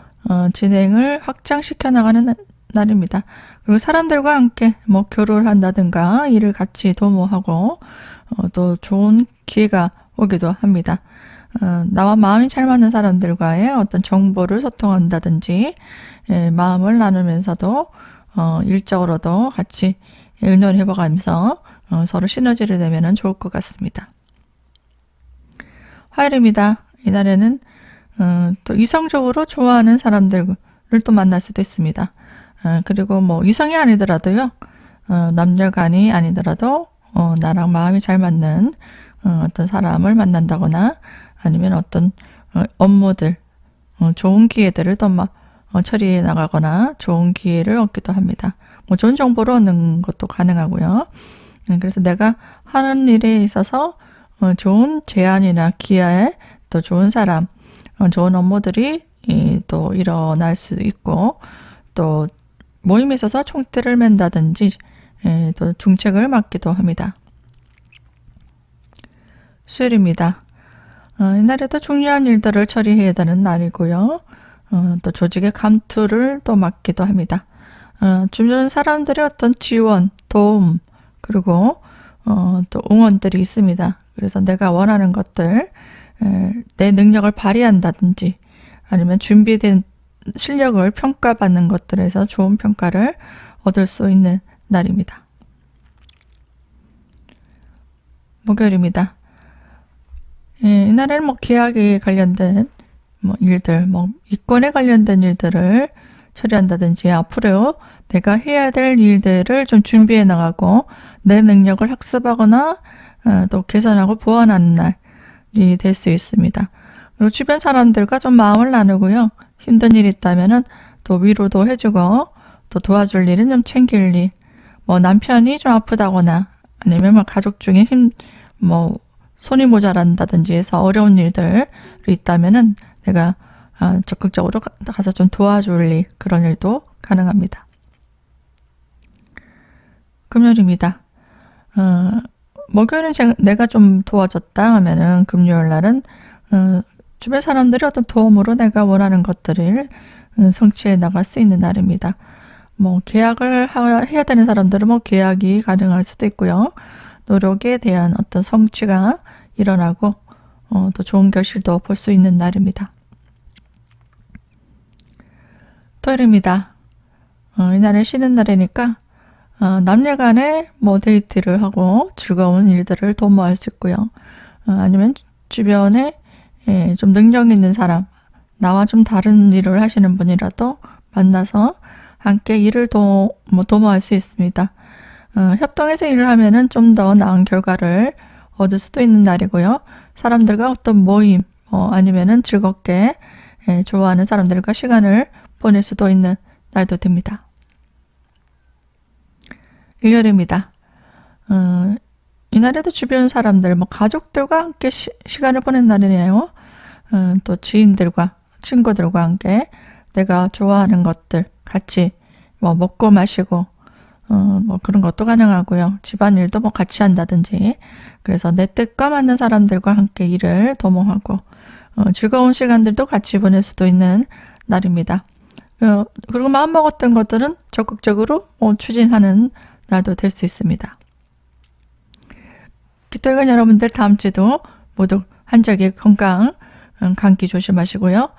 진행을 확장시켜 나가는 날입니다. 그리고 사람들과 함께 뭐 교류를 한다든가 일을 같이 도모하고 또 좋은 기회가 오기도 합니다. 나와 마음이 잘 맞는 사람들과의 어떤 정보를 소통한다든지 마음을 나누면서도 일적으로도 같이 의논을 해봐가면서 서로 시너지를 내면 좋을 것 같습니다. 화요일입니다. 이날에는 또 이성적으로 좋아하는 사람들을 또 만날 수도 있습니다. 그리고 뭐 이성이 아니더라도요. 남녀간이 아니더라도 나랑 마음이 잘 맞는 어떤 사람을 만난다거나 아니면 어떤 업무들, 좋은 기회들을 또 처리해 나가거나 좋은 기회를 얻기도 합니다. 뭐 좋은 정보를 얻는 것도 가능하고요. 그래서 내가 하는 일에 있어서 좋은 제안이나 기회에 또 좋은 사람, 좋은 업무들이 또 일어날 수 있고 또 모임에 있어서 총대를 맨다든지 또 중책을 맡기도 합니다. 수요일입니다. 이날에도 중요한 일들을 처리해야 되는 날이고요. 또 조직의 감투를 또 맡기도 합니다. 주변 사람들의 어떤 지원, 도움, 그리고 또 응원들이 있습니다. 그래서 내가 원하는 것들, 내 능력을 발휘한다든지 아니면 준비된 실력을 평가받는 것들에서 좋은 평가를 얻을 수 있는 날입니다. 목요일입니다. 이날에는 뭐 계약에 관련된 뭐 일들, 뭐 이권에 관련된 일들을 처리한다든지 앞으로 내가 해야 될 일들을 좀 준비해 나가고 내 능력을 학습하거나 또 개선하고 보완하는 날이 될 수 있습니다. 그리고 주변 사람들과 좀 마음을 나누고요. 힘든 일이 있다면은 또 위로도 해주고 또 도와줄 일은 좀 챙길 일. 뭐 남편이 좀 아프다거나 아니면 뭐 가족 중에 뭐 손이 모자란다든지 해서 어려운 일들이 있다면은 내가 적극적으로 가서 좀 도와줄 일, 그런 일도 가능합니다. 금요일입니다. 목요일은 내가 좀 도와줬다 하면은 금요일 날은 주변 사람들이 어떤 도움으로 내가 원하는 것들을 성취해 나갈 수 있는 날입니다. 뭐 계약을 해야 되는 사람들은 뭐 계약이 가능할 수도 있고요. 노력에 대한 어떤 성취가 일어나고 또 좋은 결실도 볼 수 있는 날입니다. 토요일입니다. 이날은 쉬는 날이니까 남녀 간에 뭐 데이트를 하고 즐거운 일들을 도모할 수 있고요. 아니면 주변에 좀 능력 있는 사람, 나와 좀 다른 일을 하시는 분이라도 만나서 함께 일을 도모할 수 있습니다. 협동해서 일을 하면은 좀 더 나은 결과를 얻을 수도 있는 날이고요. 사람들과 어떤 모임, 아니면은 즐겁게 좋아하는 사람들과 시간을 보낼 수도 있는 날도 됩니다. 일요일입니다. 이날에도 주변 사람들, 가족들과 함께 시간을 보낸 날이네요. 또 지인들과 친구들과 함께 내가 좋아하는 것들 같이 먹고 마시고 그런 것도 가능하고요. 집안일도 같이 한다든지. 그래서 내 뜻과 맞는 사람들과 함께 일을 도모하고 즐거운 시간들도 같이 보낼 수도 있는 날입니다. 그리고 마음먹었던 것들은 적극적으로 추진하는 날도 될 수 있습니다. 기토일간 여러분들 다음 주도 모두 한적이 건강, 감기 조심하시고요.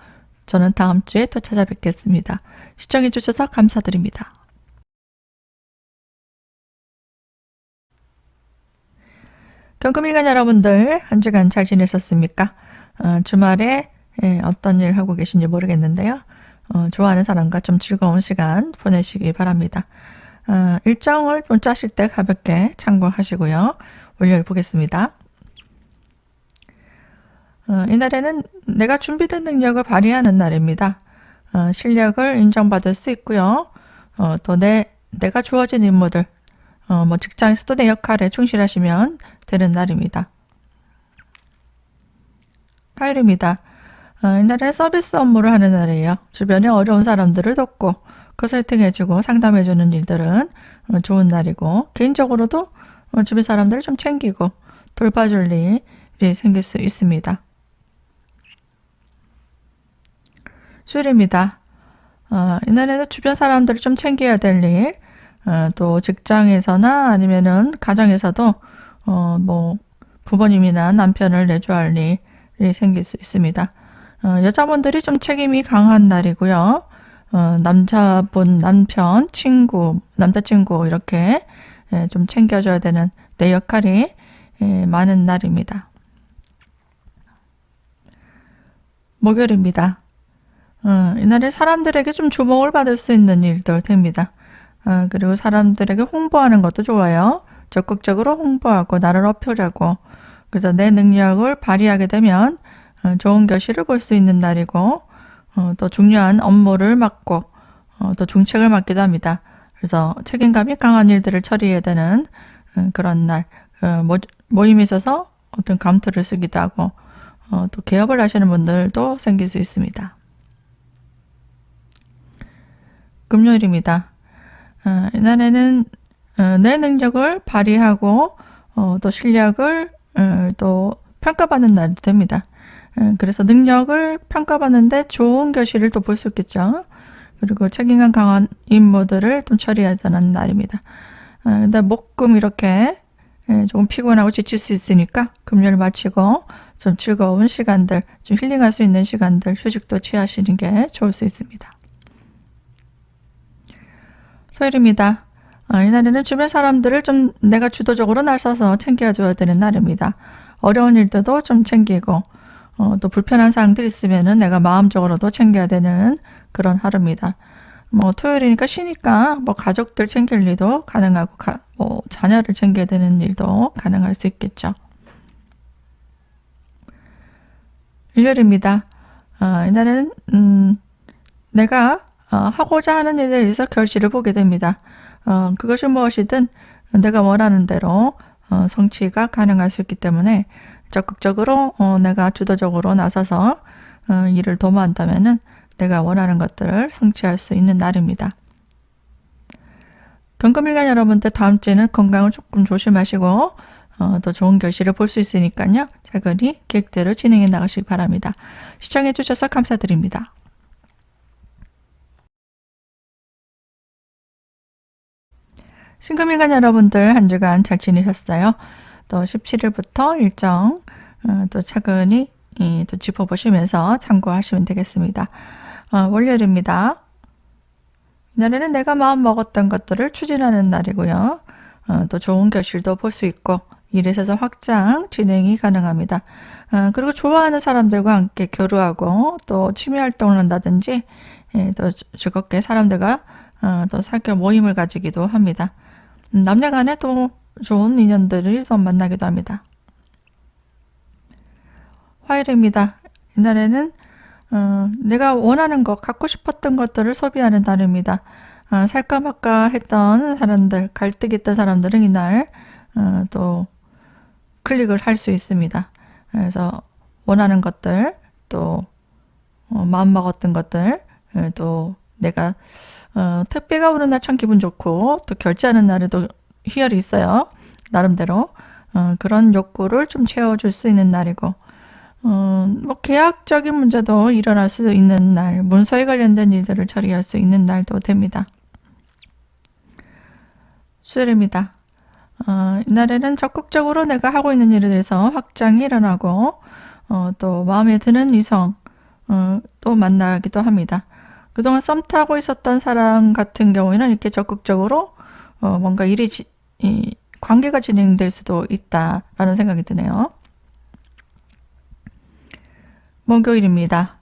저는 다음 주에 또 찾아뵙겠습니다. 시청해 주셔서 감사드립니다. 경금일간 여러분들 한 주간 잘 지내셨습니까? 주말에 어떤 일 하고 계신지 모르겠는데요. 좋아하는 사람과 좀 즐거운 시간 보내시기 바랍니다. 일정을 좀 짜실 때 가볍게 참고하시고요. 월요일 보겠습니다. 이날에는 내가 준비된 능력을 발휘하는 날입니다. 실력을 인정받을 수 있고요. 또 내가 주어진 임무들, 직장에서도 내 역할에 충실하시면 되는 날입니다. 화요일입니다. 이날에는 서비스 업무를 하는 날이에요. 주변에 어려운 사람들을 돕고 컨설팅해주고 상담해주는 일들은 좋은 날이고, 개인적으로도 주변 사람들을 좀 챙기고 돌봐줄 일이 생길 수 있습니다. 수요일입니다. 이날에는 주변 사람들을 좀 챙겨야 될 일, 또 직장에서나 아니면은 가정에서도 부모님이나 남편을 내조할 일이 생길 수 있습니다. 여자분들이 좀 책임이 강한 날이고요. 남자분, 남자친구 이렇게 좀 챙겨줘야 되는 내 역할이 많은 날입니다. 목요일입니다. 이날에 사람들에게 좀 주목을 받을 수 있는 일들 됩니다. 그리고 사람들에게 홍보하는 것도 좋아요. 적극적으로 홍보하고 나를 어필하고, 그래서 내 능력을 발휘하게 되면 좋은 결실을 볼 수 있는 날이고, 또 중요한 업무를 맡고 또 중책을 맡기도 합니다. 그래서 책임감이 강한 일들을 처리해야 되는 그런 날, 모임에 있어서 어떤 감투를 쓰기도 하고, 또 개업을 하시는 분들도 생길 수 있습니다. 금요일입니다. 이날에는 내 능력을 발휘하고 또 실력을 또 평가받는 날도 됩니다. 그래서 능력을 평가받는데 좋은 결실을 또 볼 수 있겠죠. 그리고 책임감 강한 임무들을 좀 처리해야 되는 날입니다. 근데 목금 이렇게 조금 피곤하고 지칠 수 있으니까 금요일 마치고 좀 즐거운 시간들, 좀 힐링할 수 있는 시간들, 휴식도 취하시는 게 좋을 수 있습니다. 토요일입니다. 이날에는 주변 사람들을 좀 내가 주도적으로 나서서 챙겨줘야 되는 날입니다. 어려운 일들도 좀 챙기고, 또 불편한 사항들이 있으면은 내가 마음적으로도 챙겨야 되는 그런 하루입니다. 토요일이니까 쉬니까 가족들 챙길 일도 가능하고, 자녀를 챙겨야 되는 일도 가능할 수 있겠죠. 일요일입니다. 이날에는 내가 하고자 하는 일에 대해서 결실을 보게 됩니다. 그것이 무엇이든 내가 원하는 대로 성취가 가능할 수 있기 때문에 적극적으로 내가 주도적으로 나서서 일을 도모한다면은 내가 원하는 것들을 성취할 수 있는 날입니다. 경금일간 여러분들 다음 주에는 건강을 조금 조심하시고 또 좋은 결실을 볼 수 있으니까요. 차근히 계획대로 진행해 나가시기 바랍니다. 시청해 주셔서 감사드립니다. 신금일간 여러분들 한 주간 잘 지내셨어요? 또 17일부터 일정 또 차근히 또 짚어보시면서 참고하시면 되겠습니다. 월요일입니다. 이날에는 내가 마음 먹었던 것들을 추진하는 날이고요. 또 좋은 결실도 볼 수 있고 일에 있어서 확장, 진행이 가능합니다. 그리고 좋아하는 사람들과 함께 교류하고 또 취미 활동을 한다든지 또 즐겁게 사람들과 또 사귀어 모임을 가지기도 합니다. 남녀 간에 또 좋은 인연들을 또 만나기도 합니다. 화요일입니다. 이날에는 내가 원하는 것, 갖고 싶었던 것들을 소비하는 날입니다. 살까 말까 했던 사람들, 갈등 있던 사람들은 이날 또 클릭을 할 수 있습니다. 그래서 원하는 것들, 또 마음먹었던 것들, 또 내가 택배가 오는 날 참 기분 좋고 또 결제하는 날에도 희열이 있어요. 나름대로 그런 욕구를 좀 채워줄 수 있는 날이고 뭐 계약적인 문제도 일어날 수 있는 날, 문서에 관련된 일들을 처리할 수 있는 날도 됩니다. 수요일입니다. 이날에는 적극적으로 내가 하고 있는 일에 대해서 확장이 일어나고 또 마음에 드는 이성 또 만나기도 합니다. 그동안 썸 타고 있었던 사람 같은 경우에는 이렇게 적극적으로 뭔가 관계가 진행될 수도 있다라는 생각이 드네요. 목요일입니다.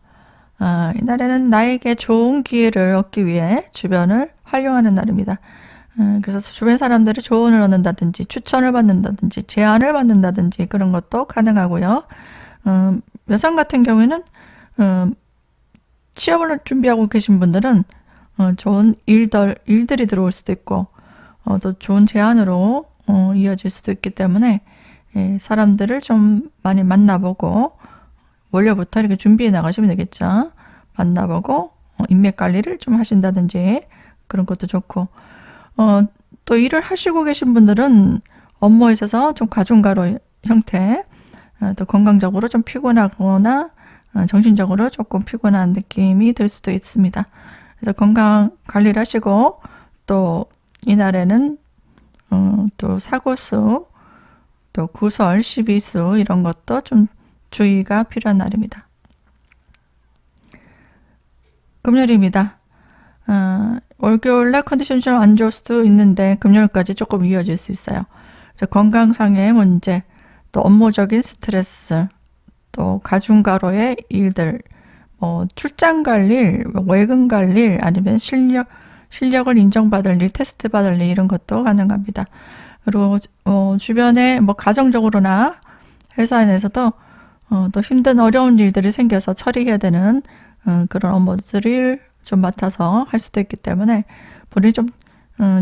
이날에는 나에게 좋은 기회를 얻기 위해 주변을 활용하는 날입니다. 그래서 주변 사람들이 조언을 얻는다든지 추천을 받는다든지 제안을 받는다든지 그런 것도 가능하고요. 여성 같은 경우에는 취업을 준비하고 계신 분들은 좋은 일들이 들어올 수도 있고 또 좋은 제안으로 이어질 수도 있기 때문에 사람들을 좀 많이 만나보고 원래부터 이렇게 준비해 나가시면 되겠죠. 만나보고 인맥 관리를 좀 하신다든지 그런 것도 좋고 또 일을 하시고 계신 분들은 업무에 있어서 좀 가중가로 형태 또 건강적으로 좀 피곤하거나 정신적으로 조금 피곤한 느낌이 들 수도 있습니다. 그래서 건강 관리를 하시고 또 이날에는 또 사고수 또 구설, 시비수 이런 것도 좀 주의가 필요한 날입니다. 금요일입니다. 월요일날 컨디션이 좀 안 좋을 수도 있는데 금요일까지 조금 이어질 수 있어요. 그래서 건강상의 문제, 또 업무적인 스트레스, 또 가중가로의 일들, 출장 갈 일, 외근 갈 일, 아니면 실력을 인정받을 일, 테스트 받을 일 이런 것도 가능합니다. 그리고 주변에 가정적으로나 회사 내에서도 또 힘든 어려운 일들이 생겨서 처리해야 되는 그런 업무들을 좀 맡아서 할 수도 있기 때문에 본인이 좀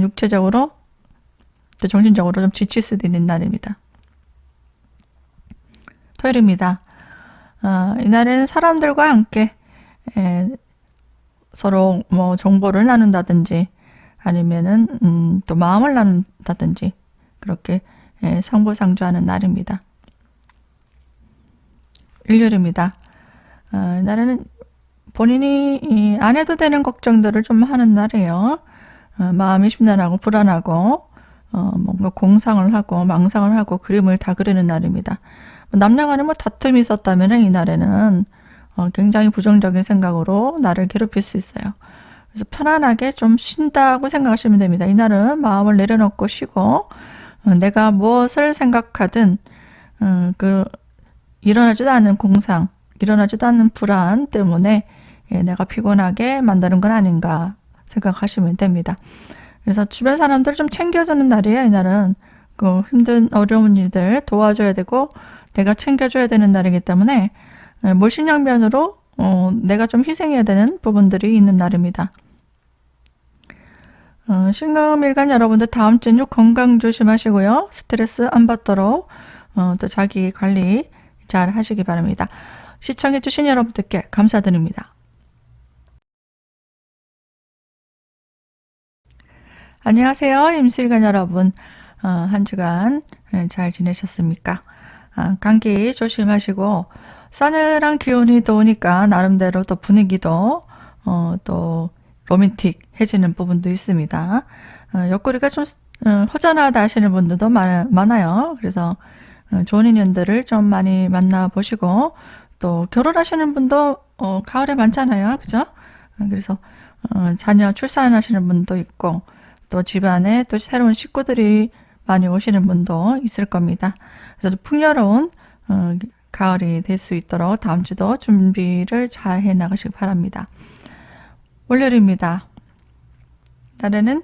육체적으로 또 정신적으로 좀 지칠 수도 있는 날입니다. 토요일입니다. 이날에는 사람들과 함께 서로 정보를 나눈다든지 아니면은 또 마음을 나눈다든지 그렇게 상부상조하는 날입니다. 일요일입니다. 이날에는 본인이 안 해도 되는 걱정들을 좀 하는 날이에요. 마음이 심란하고 불안하고 뭔가 공상을 하고 망상을 하고 그림을 다 그리는 날입니다. 남녀간에 다툼이 있었다면 이날에는 굉장히 부정적인 생각으로 나를 괴롭힐 수 있어요. 그래서 편안하게 좀 쉰다고 생각하시면 됩니다. 이날은 마음을 내려놓고 쉬고 내가 무엇을 생각하든 일어나지도 않은 공상, 일어나지도 않는 불안 때문에 내가 피곤하게 만드는 건 아닌가 생각하시면 됩니다. 그래서 주변 사람들을 좀 챙겨주는 날이에요. 이날은 그 힘든 어려운 일들 도와줘야 되고 내가 챙겨줘야 되는 날이기 때문에 물심양면으로 내가 좀 희생해야 되는 부분들이 있는 날입니다. 신금일간 여러분들 다음 주는 건강 조심하시고요. 스트레스 안 받도록 또 자기 관리 잘 하시기 바랍니다. 시청해주신 여러분들께 감사드립니다. 안녕하세요. 임실관 여러분. 한 주간 잘 지내셨습니까? 감기 조심하시고 싸늘한 기온이 더우니까 나름대로 또 분위기도 또 로맨틱해지는 부분도 있습니다. 옆구리가 좀 허전하다 하시는 분들도 많아요. 그래서 좋은 인연들을 좀 많이 만나보시고 또 결혼하시는 분도 가을에 많잖아요. 그죠? 그래서 자녀 출산하시는 분도 있고 또 집안에 또 새로운 식구들이 많이 오시는 분도 있을 겁니다. 그래서 풍요로운 가을이 될 수 있도록 다음 주도 준비를 잘 해 나가시기 바랍니다. 월요일입니다. 날에는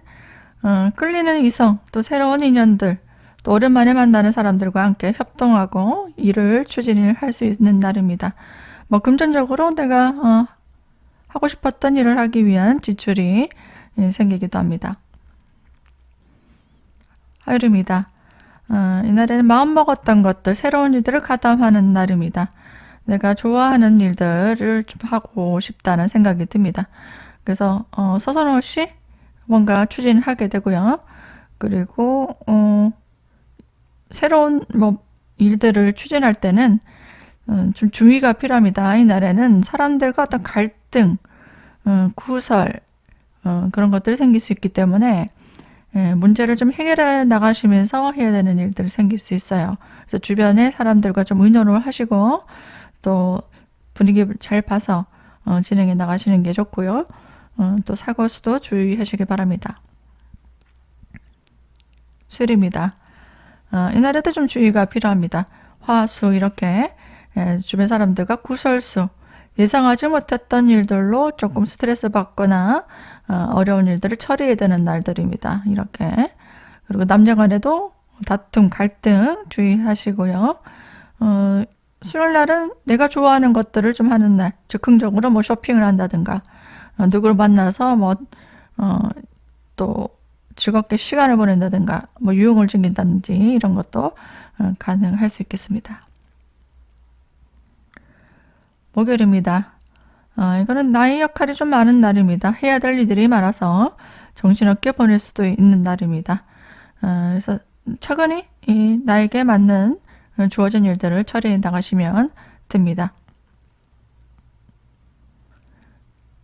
끌리는 이성, 또 새로운 인연들, 또 오랜만에 만나는 사람들과 함께 협동하고 일을 추진을 할 수 있는 날입니다. 뭐 금전적으로 내가 하고 싶었던 일을 하기 위한 지출이 생기기도 합니다. 화요일입니다. 이날에는 마음먹었던 것들, 새로운 일들을 가담하는 날입니다. 내가 좋아하는 일들을 좀 하고 싶다는 생각이 듭니다. 그래서 서서없이 뭔가 추진하게 되고요. 그리고 새로운 일들을 추진할 때는 좀 주의가 필요합니다. 이날에는 사람들과 어떤 갈등, 구설 그런 것들이 생길 수 있기 때문에 문제를 좀 해결해 나가시면서 해야 되는 일들이 생길 수 있어요. 그래서 주변의 사람들과 좀 의논을 하시고 또 분위기를 잘 봐서 진행해 나가시는 게 좋고요. 또 사고 수도 주의하시기 바랍니다. 수요일입니다. 이날에도 좀 주의가 필요합니다. 화수 이렇게 주변 사람들과 구설수, 예상하지 못했던 일들로 조금 스트레스 받거나 어려운 일들을 처리해야 되는 날들입니다. 이렇게. 그리고 남녀 간에도 다툼, 갈등 주의하시고요. 수요일 날은 내가 좋아하는 것들을 좀 하는 날, 즉흥적으로 뭐 쇼핑을 한다든가, 누구를 만나서 또 즐겁게 시간을 보낸다든가, 뭐 유흥을 즐긴다든지 이런 것도 가능할 수 있겠습니다. 목요일입니다. 이거는 나의 역할이 좀 많은 날입니다. 해야 될 일들이 많아서 정신없게 보낼 수도 있는 날입니다. 그래서 차근히 나에게 맞는 주어진 일들을 처리해 나가시면 됩니다.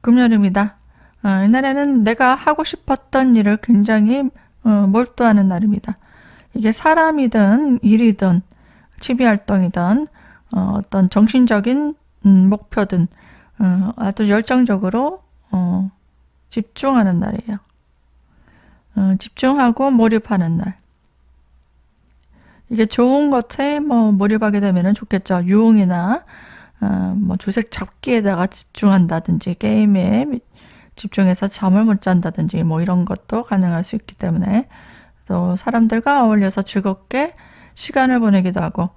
금요일입니다. 이날에는 내가 하고 싶었던 일을 굉장히 몰두하는 날입니다. 이게 사람이든 일이든 취미활동이든 어떤 정신적인 목표든 아주 열정적으로 집중하는 날이에요. 집중하고 몰입하는 날. 이게 좋은 것에 몰입하게 되면 좋겠죠. 유흥이나 주색 잡기에다가 집중한다든지 게임에 집중해서 잠을 못 잔다든지 이런 것도 가능할 수 있기 때문에 또 사람들과 어울려서 즐겁게 시간을 보내기도 하고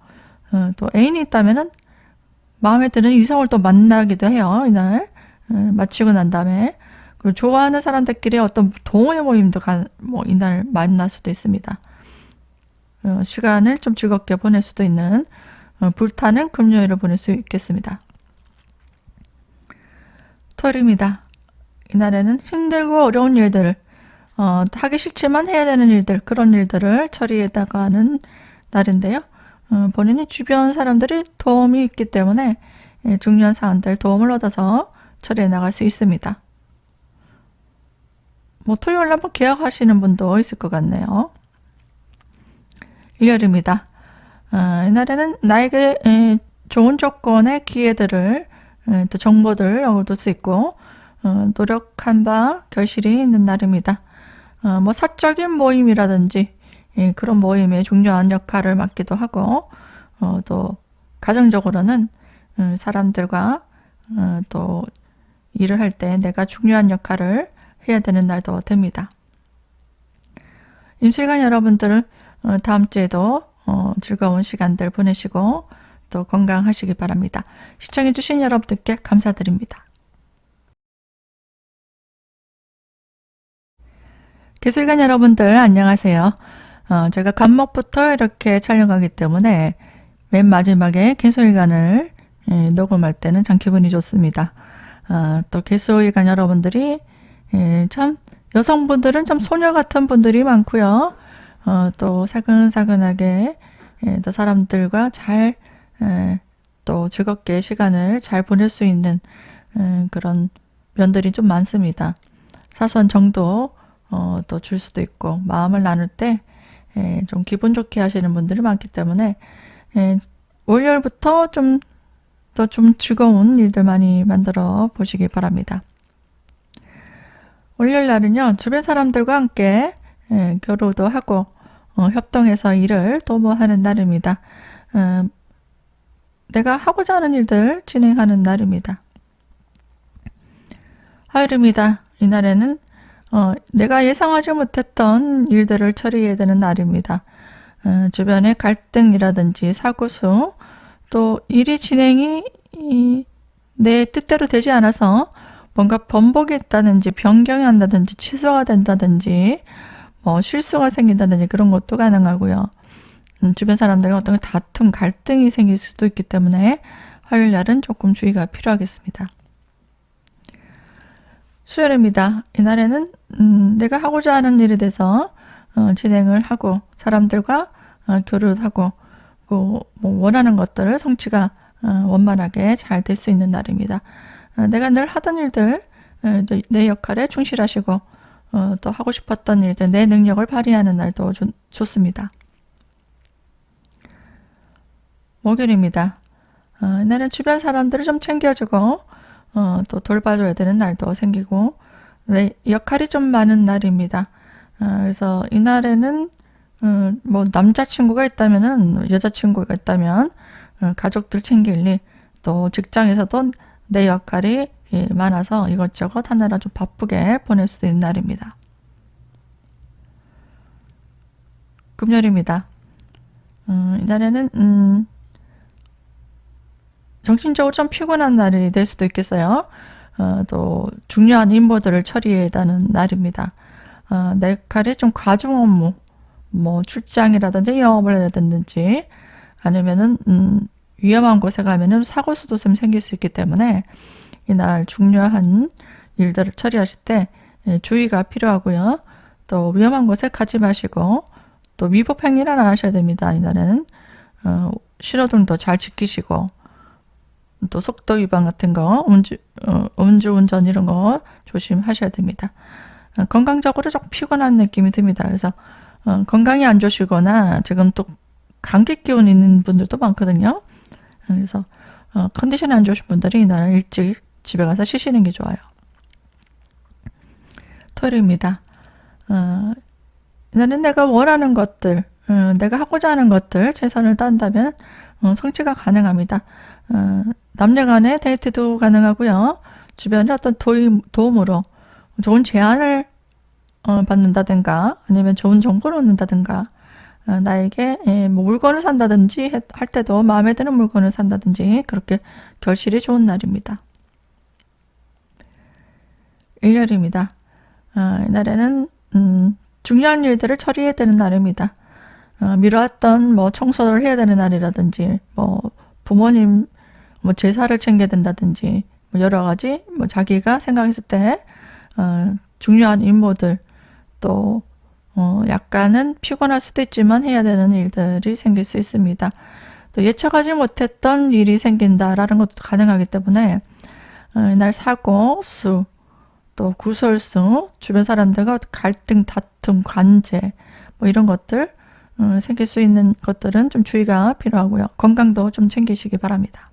또 애인이 있다면은 마음에 드는 이성을 또 만나기도 해요. 이날 마치고 난 다음에. 그리고 좋아하는 사람들끼리 어떤 동호회 모임도 이날 만날 수도 있습니다. 시간을 좀 즐겁게 보낼 수도 있는 불타는 금요일을 보낼 수 있겠습니다. 토요일입니다. 이날에는 힘들고 어려운 일들을 하기 싫지만 해야 되는 일들, 그런 일들을 처리해 나가는 날인데요. 본인이 주변 사람들이 도움이 있기 때문에 중요한 사안들 도움을 얻어서 처리해 나갈 수 있습니다. 토요일 날 계약하시는 분도 있을 것 같네요. 일요일입니다. 이날에는 나에게 좋은 조건의 기회들을 또 정보들을 얻을 수 있고 노력한 바 결실이 있는 날입니다. 사적인 모임이라든지 그런 모임에 중요한 역할을 맡기도 하고 또 가정적으로는 사람들과 또 일을 할 때 내가 중요한 역할을 해야 되는 날도 됩니다. 임실관 여러분들 다음 주에도 즐거운 시간들 보내시고 또 건강하시기 바랍니다. 시청해주신 여러분들께 감사드립니다. 기술관 여러분들 안녕하세요. 제가 간목부터 이렇게 촬영하기 때문에 맨 마지막에 개소일간을 녹음할 때는 참 기분이 좋습니다. 또 개소일간 여러분들이 참 여성분들은 참 소녀 같은 분들이 많고요. 또 사근사근하게 또 사람들과 잘 또 즐겁게 시간을 잘 보낼 수 있는 그런 면들이 좀 많습니다. 사소한 정도 또 줄 수도 있고 마음을 나눌 때 좀 기분 좋게 하시는 분들이 많기 때문에 월요일부터 좀 즐거운 일들 많이 만들어 보시기 바랍니다. 월요일 날은요 주변 사람들과 함께 교류도 하고 협동해서 일을 도모하는 날입니다. 내가 하고자 하는 일들 진행하는 날입니다. 화요일입니다. 이날에는 내가 예상하지 못했던 일들을 처리해야 되는 날입니다. 주변의 갈등이라든지 사고수, 또 일이 진행이 내 뜻대로 되지 않아서 뭔가 번복이 있다든지 변경이 한다든지 취소가 된다든지 뭐 실수가 생긴다든지 그런 것도 가능하고요. 주변 사람들과 어떤 다툼, 갈등이 생길 수도 있기 때문에 화요일 날은 조금 주의가 필요하겠습니다. 수요일입니다. 이날에는 내가 하고자 하는 일에 대해서 진행을 하고 사람들과 교류하고 뭐 원하는 것들을 성취가 원만하게 잘 될 수 있는 날입니다. 내가 늘 하던 일들 내 역할에 충실하시고 또 하고 싶었던 일들 내 능력을 발휘하는 날도 좋습니다. 목요일입니다. 이날은 주변 사람들을 좀 챙겨주고 또 돌봐줘야 되는 날도 생기고 내 역할이 좀 많은 날입니다. 그래서 이날에는 뭐 남자친구가 있다면은 여자친구가 있다면 가족들 챙길 일, 또 직장에서도 내 역할이 많아서 이것저것 하느라 좀 바쁘게 보낼 수 있는 날입니다. 금요일입니다. 이날에는 정신적으로 좀 피곤한 날이 될 수도 있겠어요. 또 중요한 임무들을 처리해야 하는 날입니다. 내 역할이 좀 과중 업무, 뭐 출장이라든지 영업을 해야 되든지 아니면은 위험한 곳에 가면은 사고 수도 좀 생길 수 있기 때문에 이날 중요한 일들을 처리하실 때 주의가 필요하고요. 또 위험한 곳에 가지 마시고 또 위법 행위는 안 하셔야 됩니다. 이날은 신호등도 잘 지키시고 또 속도 위반 같은 거 음주운전 이런 거 조심하셔야 됩니다. 건강적으로 좀 피곤한 느낌이 듭니다. 그래서 건강이 안 좋으시거나 지금 또 감기 기운 있는 분들도 많거든요. 그래서 컨디션이 안 좋으신 분들이 이날은 일찍 집에 가서 쉬시는 게 좋아요. 토요일입니다. 이날은 내가 원하는 것들, 내가 하고자 하는 것들 최선을 다한다면 성취가 가능합니다. 남녀 간의 데이트도 가능하고요. 주변의 어떤 도움으로 좋은 제안을 받는다든가 아니면 좋은 정보를 얻는다든가 나에게 뭐 물건을 산다든지 할 때도 마음에 드는 물건을 산다든지 그렇게 결실이 좋은 날입니다. 일요일입니다. 이날에는 중요한 일들을 처리해야 되는 날입니다. 미뤄왔던 뭐 청소를 해야 되는 날이라든지 뭐 부모님 뭐 제사를 챙겨야 된다든지 뭐 여러 가지 뭐 자기가 생각했을 때 중요한 임무들 또 약간은 피곤할 수도 있지만 해야 되는 일들이 생길 수 있습니다. 또 예측하지 못했던 일이 생긴다라는 것도 가능하기 때문에 이날 사고, 수, 또 구설수, 주변 사람들과 갈등, 다툼, 관제 뭐 이런 것들 생길 수 있는 것들은 좀 주의가 필요하고요. 건강도 좀 챙기시기 바랍니다.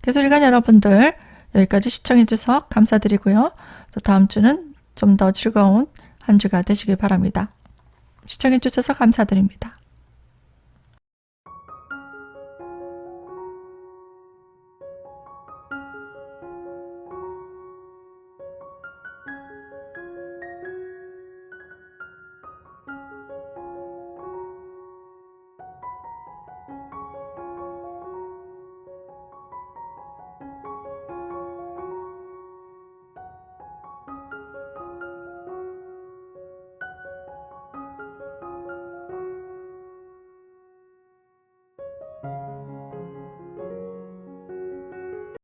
개소일간 여러분들 여기까지 시청해 주셔서 감사드리고요. 또 다음 주는 좀 더 즐거운 한 주가 되시길 바랍니다. 시청해 주셔서 감사드립니다.